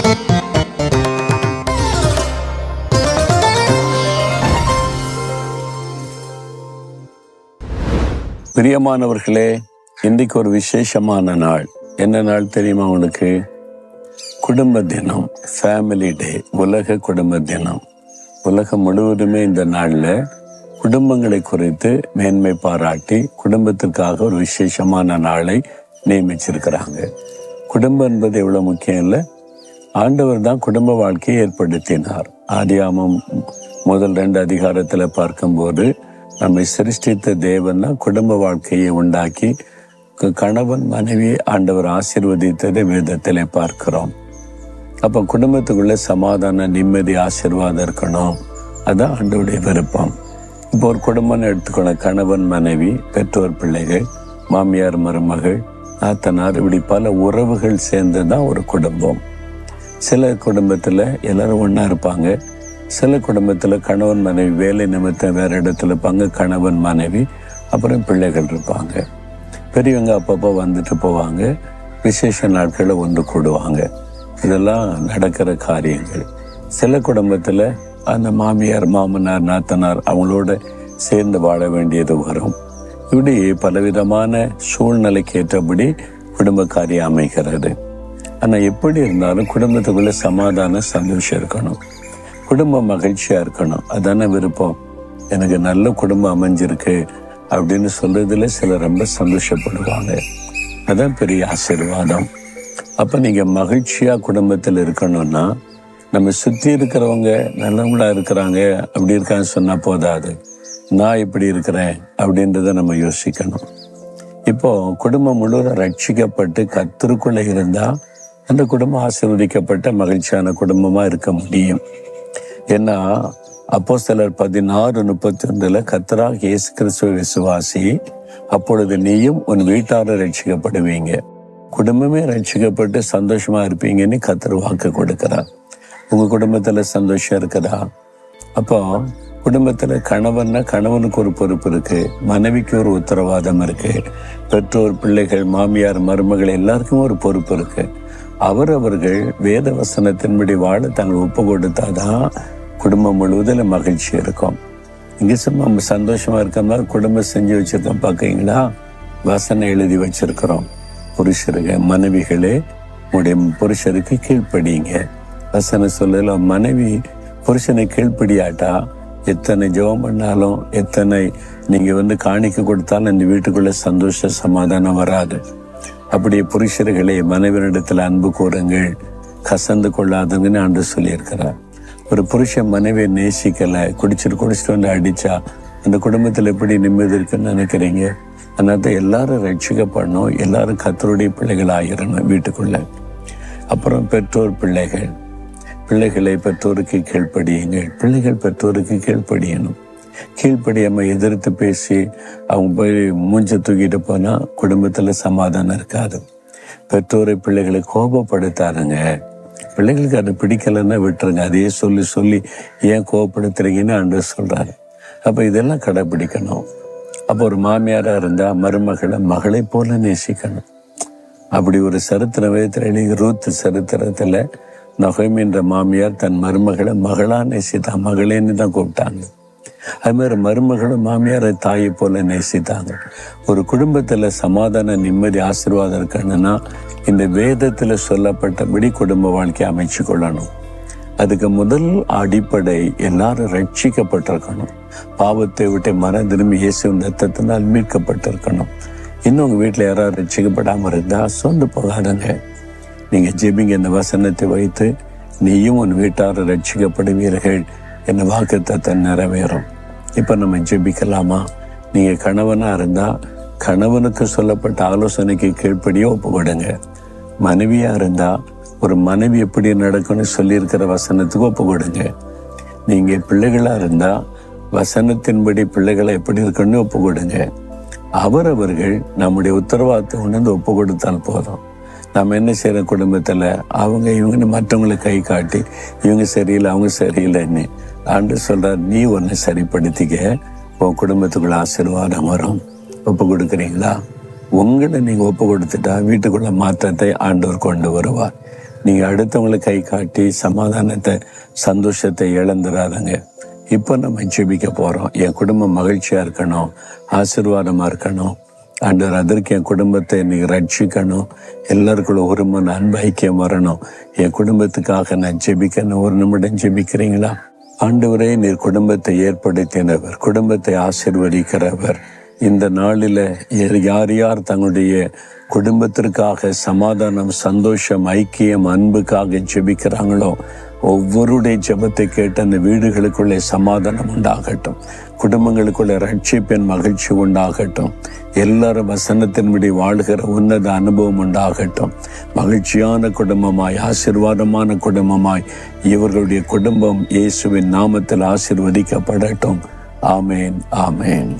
பிரியமானவர்களே, இன்றைக்கு ஒரு விசேஷமான நாள். என்ன நாள் தெரியுமா உனக்கு? குடும்ப தினம், ஃபேமிலி டே, உலக குடும்ப தினம். உலகம் முழுவதுமே இந்த நாளில் குடும்பங்களை குறித்து மேன்மை பாராட்டி குடும்பத்திற்காக ஒரு விசேஷமான நாளை நியமிச்சிருக்கிறாங்க. குடும்பம் என்பது எவ்வளோ முக்கியம் இல்லை? ஆண்டவர் தான் குடும்ப வாழ்க்கையை ஏற்படுத்தினார். ஆதியாகமம் முதல் 2 அதிகாரத்தில் பார்க்கும்போது நம்மை சிருஷ்டித்த தேவன் தான் குடும்ப வாழ்க்கையை உண்டாக்கி கணவன் மனைவியை ஆண்டவர் ஆசீர்வதித்ததை வேதத்திலே பார்க்கிறோம். அப்போ குடும்பத்துக்குள்ள சமாதான, நிம்மதி, ஆசீர்வாதம் இருக்கணும். அதுதான் ஆண்டவருடைய விருப்பம். இப்போ ஒரு குடும்பம்னு எடுத்துக்கணும். கணவன் மனைவி, பெற்றோர் பிள்ளைகள், மாமியார் மருமகள், நாத்தனார், இப்படி பல உறவுகள் சேர்ந்து தான் ஒரு குடும்பம். சில குடும்பத்தில் எல்லாரும் ஒன்றா இருப்பாங்க. சில குடும்பத்தில் கணவன் மனைவி வேலை நிமித்தம் வேறு இடத்துல இருப்பாங்க. கணவன் மனைவி, அப்புறம் பிள்ளைகள் இருப்பாங்க. பெரியவங்க அப்பப்போ வந்துட்டு போவாங்க. விசேஷ நாட்களில் ஒன்று கூடுவாங்க. இதெல்லாம் நடக்கிற காரியங்கள். சில குடும்பத்தில் அந்த மாமியார், மாமனார், நாத்தனார் அவங்களோட சேர்ந்து வாழ வேண்டியது வரும். இப்படி பலவிதமான சூழ்நிலைக்கு ஏற்றபடி குடும்ப காரியம் அமைகிறது. ஆனால் எப்படி இருந்தாலும் குடும்பத்துக்குள்ளே சமாதான, சந்தோஷம் இருக்கணும். குடும்பம் மகிழ்ச்சியா இருக்கணும். அதான விருப்பம். எனக்கு நல்ல குடும்பம் அமைஞ்சிருக்கு அப்படின்னு சொல்றதுல சிலர் ரொம்ப சந்தோஷப்படுவாங்க. அதான் பெரிய ஆசீர்வாதம். அப்ப நீங்க மகிழ்ச்சியா குடும்பத்தில் இருக்கணும்னா, நம்ம சுத்தி இருக்கிறவங்க நல்லவங்களா இருக்கிறாங்க, அப்படி இருக்கான்னு சொன்னா போதாது. நான் இப்படி இருக்கிறேன் அப்படின்றத நம்ம யோசிக்கணும். இப்போ குடும்பம் முழுவதும் ரட்சிக்கப்பட்டு கர்த்தருக்குள்ள இருந்தா அந்த குடும்பம் ஆசீர்வதிக்கப்பட்ட மகிழ்ச்சியான குடும்பமா இருக்க முடியும். ஏன்னா அப்போஸ்தலர் 16:31 கர்த்தராகிய இயேசு கிறிஸ்துவை விசுவாசி, அப்பொழுது நீயும் உன் வீட்டாரும் ரட்சிக்கப்படுவீங்க, குடும்பமே ரட்சிக்கப்பட்டு சந்தோஷமா இருப்பீங்கன்னு கர்த்தர் வாக்கு கொடுக்கிறார். உங்க குடும்பத்துல சந்தோஷம் இருக்குதா? அப்போ குடும்பத்துல கணவனுக்கு ஒரு பொறுப்பு இருக்கு, மனைவிக்கு ஒரு உத்தரவாதம் இருக்கு, பெற்றோர் பிள்ளைகள் மாமியார் மருமகள் எல்லாருக்கும் ஒரு பொறுப்பு இருக்கு. அவர்கள் வேத வசனத்தின்படி வாழ தாங்கள் ஒப்பு கொடுத்தாதான் குடும்பம் முழுவதில் மகிழ்ச்சி இருக்கும். இங்கே சும்மா சந்தோஷமா இருக்க மாதிரி குடும்பம் செஞ்சு வச்சிருக்கோம் பார்க்கீங்களா? வசனம் எழுதி வச்சிருக்கிறோம். புருஷருங்க, மனைவிகளே உடைய புருஷருக்கு கீழ்ப்படிங்க. வசனம் சொல்லல, மனைவி புருஷனை கீழ்ப்படியாட்டா எத்தனை ஜெபம் பண்ணாலும், எத்தனை நீங்க காணிக்க கொடுத்தாலும் இந்த வீட்டுக்குள்ள சந்தோஷ சமாதானம் வராது. அப்படியே புருஷர்களே மனைவியிடத்துல அன்பு கூறுங்கள், கசந்து கொள்ளாதுங்கன்னு ஆண்டு சொல்லியிருக்கிறார். ஒரு புருஷன் மனைவியை நேசிக்கல, குடிச்சிட்டு வந்து அடிச்சா அந்த குடும்பத்துல எப்படி நிம்மதி இருக்குன்னு நினைக்கிறீங்க? அதனால எல்லாரும் ரட்சிக்கப்படணும், எல்லாரும் கர்த்தருடைய பிள்ளைகள் ஆகிடணும் வீட்டுக்குள்ள. அப்புறம் பெற்றோர் பிள்ளைகளை பெற்றோருக்கு கீழ்ப்படியுங்கள், பிள்ளைகள் பெற்றோருக்கு கீழ்ப்படியணும். கீழ்ப்படியாம எதிர்த்து பேசி அவங்க போய் மூஞ்ச தூக்கிட்டு போனா குடும்பத்துல சமாதானம் இருக்காது. பெற்றோரை பிள்ளைகளை கோபப்படுத்தாருங்க. பிள்ளைகளுக்கு அது பிடிக்கலன்னா விட்டுருங்க. அதையே சொல்லி ஏன் கோபப்படுத்துறீங்கன்னு ஆண்டவர் சொல்றாரு. அப்ப இதெல்லாம் கடைபிடிக்கணும். அப்போ ஒரு மாமியாரா இருந்தா மகளை போல நேசிக்கணும். அப்படி ஒரு சரித்திர வேதத்துல ரூத் சரித்திரத்துல நொகோமின்ற மாமியார் தன் மருமகளை மகளா நேசித்தா, மகளேன்னு தான் கூப்பிட்டாங்க. அது மாதிரி மருமகளும் மாமியாரை தாயை போல நேசித்தாங்க. ஒரு குடும்பத்துல சமாதான, நிம்மதி, ஆசீர்வாதம் இருக்கணும்னா இந்த வேதத்துல சொல்லப்பட்டபடி குடும்ப வாழ்க்கையை அமைச்சு கொள்ளணும். அதுக்கு முதல் அடிப்படை எல்லாரும் ரட்சிக்கப்பட்டிருக்கணும். பாவத்தை விட்டு மனம் திரும்பி இயேசுவின் ரத்தத்தினால் மீட்கப்பட்டிருக்கணும். இன்னும் உங்க வீட்டுல யாராவது ரட்சிக்கப்படாம இருந்தா சொந்து போகாதங்க. நீங்க ஜெபிங்க, இந்த வசனத்தை வைத்து நீயும் உன் வீட்டாரும் ரட்சிக்கப்படுவீர்கள் என்ன வாக்குத்தத்தை நிறைவேறும். இப்ப நம்ம ஜெபிக்கலாமா? நீங்க கணவனா இருந்தா கணவனுக்கு சொல்லப்பட்ட ஆலோசனைக்கு கீழ்ப்படியே ஒப்பு கொடுங்க. மனைவியா இருந்தா ஒரு மனைவி எப்படி நடக்கும்னு சொல்லியிருக்கிற வசனத்துக்கு ஒப்பு கொடுங்க. நீங்க பிள்ளைகளா இருந்தா வசனத்தின்படி பிள்ளைகளை எப்படி இருக்கணும்னு ஒப்பு கொடுங்க. அவர்கள் நம்முடைய உத்தரவாதத்தை உணர்ந்து ஒப்பு கொடுத்தால் போதும். நம்ம என்ன செய்யற குடும்பத்துல அவங்க இவங்கன்னு மற்றவங்களை கை காட்டி இவங்க சரியில்லை அவங்க சரியில்லைன்னு ஆண்டு சொல்றார். நீ ஒன்னு சரிப்படுத்திக்க, உன் குடும்பத்துக்குள்ள ஆசீர்வாதம் வரும். ஒப்பு கொடுக்குறீங்களா? உங்களை நீங்க ஒப்பு கொடுத்துட்டா வீட்டுக்குள்ள மாற்றத்தை ஆண்டவர் கொண்டு வருவார். நீங்கள் அடுத்தவங்களை கை காட்டி சமாதானத்தை சந்தோஷத்தை இழந்துடாதங்க. இப்போ நம்ம ஜெபிக்க போகிறோம். என் குடும்பம் மகிழ்ச்சியாக இருக்கணும், ஆசீர்வாதமாக இருக்கணும் ஆண்டவர். அதற்கு என் குடும்பத்தை நீங்கள் ரட்சிக்கணும், எல்லாருக்குள்ள ஒரு மன அன்பு ஐக்கியம் வரணும். என் குடும்பத்துக்காக நான் ஜெபிக்கணும். ஒரு நிமிடம் ஜெபிக்கிறீங்களா? ஆண்டவரே, நீர் குடும்பத்தை ஏற்படுத்தினவர், குடும்பத்தை ஆசீர்வதிக்கிறவர். இந்த நாளில் யார் யார் தங்களுடைய குடும்பத்திற்காக சமாதானம், சந்தோஷம், ஐக்கியம், அன்புக்காக ஜெபிக்கிறாங்களோ ஒவ்வொருடைய ஜெபத்தை கேட்டு அந்த வீடுகளுக்குள்ளே சமாதானம் உண்டாகட்டும், குடும்பங்களுக்குள்ளே ரட்சிப்பின் மகிழ்ச்சி உண்டாகட்டும், எல்லாரும் வசனத்தின்படி வாழ்கிற உன்னத அனுபவம் உண்டாகட்டும். மகிழ்ச்சியான குடும்பமாய், ஆசீர்வாதமான குடும்பமாய் இவர்களுடைய குடும்பம் இயேசுவின் நாமத்தில் ஆசீர்வதிக்கப்படட்டும். ஆமேன், ஆமேன்.